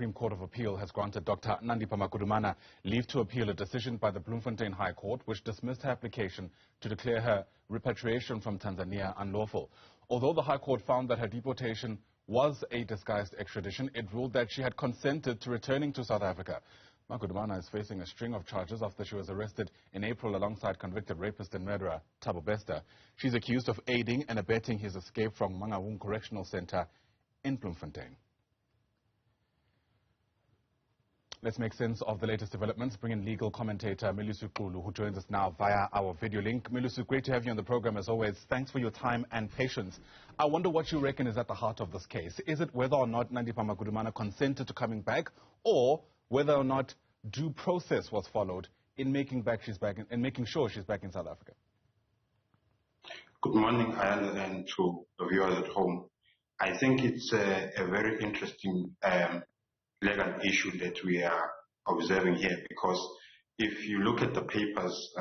Supreme Court of Appeal has granted Dr Nandipha Magudumana leave to appeal a decision by the Bloemfontein High Court which dismissed her application to declare her repatriation from Tanzania unlawful. Although the High Court found that her deportation was a disguised extradition, it ruled that she had consented to returning to South Africa. Magudumana is facing a string of charges after she was arrested in April alongside convicted rapist and murderer Thabo Bester. She's accused of aiding and abetting his escape from Mangaung Correctional Center in Bloemfontein. Let's make sense of the latest developments. Bring in legal commentator Melusi Xulu, who joins us now via our video link. Melusi, great to have you on the program as always. Thanks for your time and patience. I wonder what you reckon is at the heart of this case. Is it whether or not Nandipha Magudumana consented to coming back, or whether or not due process was followed in making sure she's back in South Africa? Good morning, Ayanda, and to the viewers at home. I think it's a very interesting legal issue that we are observing here, because if you look at the papers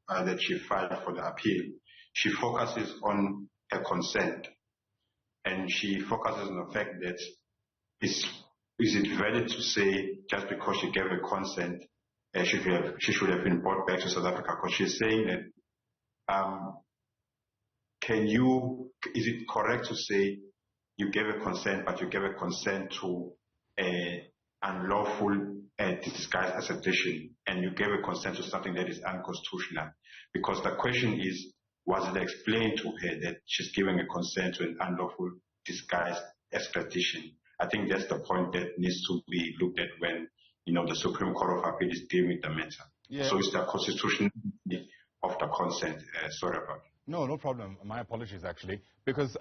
that she filed for the appeal, she focuses on her consent, and she focuses on the fact that is it valid to say just because she gave a consent she should have been brought back to South Africa? Because she's saying that is it correct to say you gave a consent, but you gave a consent to unlawful disguised extradition, and you gave a consent to something that is unconstitutional? Because the question is, was it explained to her that she's giving a consent to an unlawful disguised extradition? I think that's the point that needs to be looked at when, the Supreme Court of Appeal is dealing with the matter. Yeah. So it's the constitutionality of the consent. Sorry about it. No problem. My apologies, actually. Because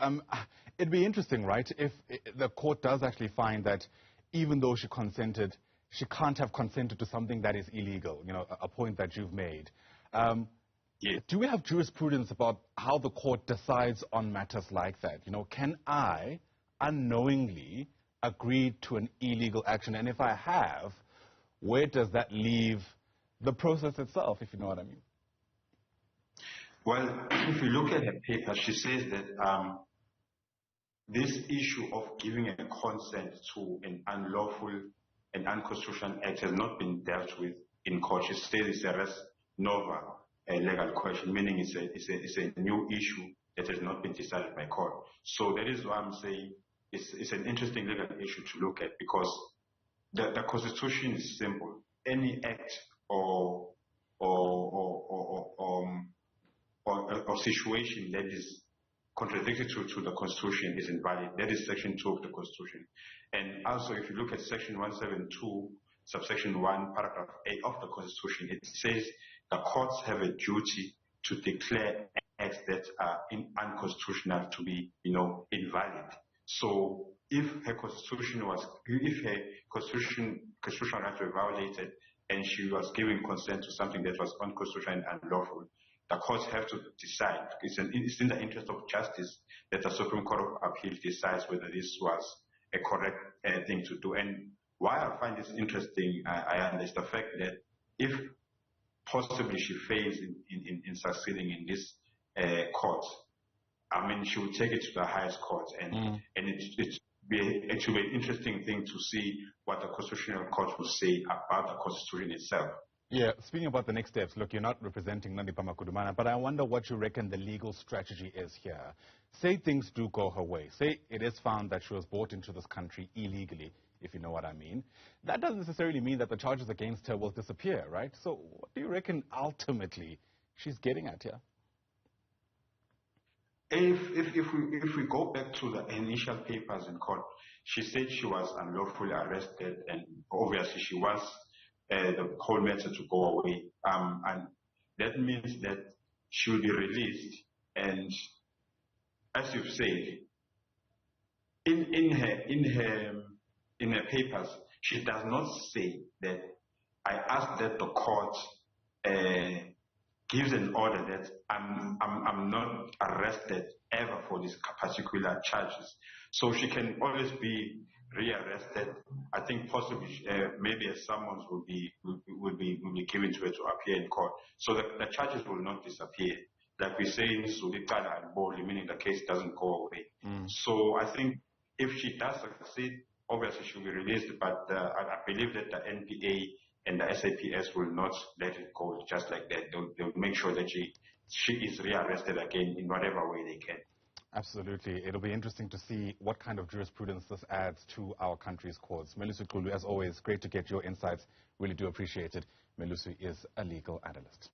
it'd be interesting, right, if the court does actually find that even though she consented, she can't have consented to something that is illegal, a point that you've made. Yes. Do we have jurisprudence about how the court decides on matters like that? Can I unknowingly agree to an illegal action? And if I have, where does that leave the process itself, if you know what I mean? Well, if you look at her paper, she says that this issue of giving a consent to an unlawful and unconstitutional act has not been dealt with in court. She says it's a res nova legal question, meaning it's a new issue that has not been decided by court. So that is why I'm saying it's an interesting legal issue to look at, because the Constitution is simple. Any act or situation that is contradictory to the Constitution is invalid. That is Section 2 of the Constitution. And also, if you look at Section 172, subsection 1, paragraph 8 of the Constitution, it says the courts have a duty to declare acts that are unconstitutional to be, invalid. So if her constitutional rights were violated and she was giving consent to something that was unconstitutional and unlawful, the courts have to decide. It's in the interest of justice that the Supreme Court of Appeal decides whether this was a correct thing to do. And why I find this interesting, is the fact that if possibly she fails in succeeding in this court, she will take it to the highest court, and it will be an interesting thing to see what the Constitutional Court will say about the Constitution itself. Yeah, speaking about the next steps, look, you're not representing Nandipha Magudumana, but I wonder what you reckon the legal strategy is here. Say things do go her way. Say it is found that she was brought into this country illegally, if you know what I mean. That doesn't necessarily mean that the charges against her will disappear, right? So what do you reckon ultimately she's getting at here? If we go back to the initial papers in court, she said she was unlawfully arrested, and obviously she wants the whole matter to go away. And that means that she will be released. And as you've said, in her papers, she does not say that I asked that the court gives an order that I'm not arrested ever for these particular charges. So she can always be rearrested. I think possibly maybe a summons will be given to her to appear in court. So the charges will not disappear. Like we say in Sulikana and Boli, meaning the case doesn't go away. So I think if she does succeed obviously she will be released, but I believe that the NPA and the SAPS will not let it go just like that. They'll make sure that she is rearrested again in whatever way they can. Absolutely. It'll be interesting to see what kind of jurisprudence this adds to our country's courts. Melusi Xulu, as always, great to get your insights. Really do appreciate it. Melusi is a legal analyst.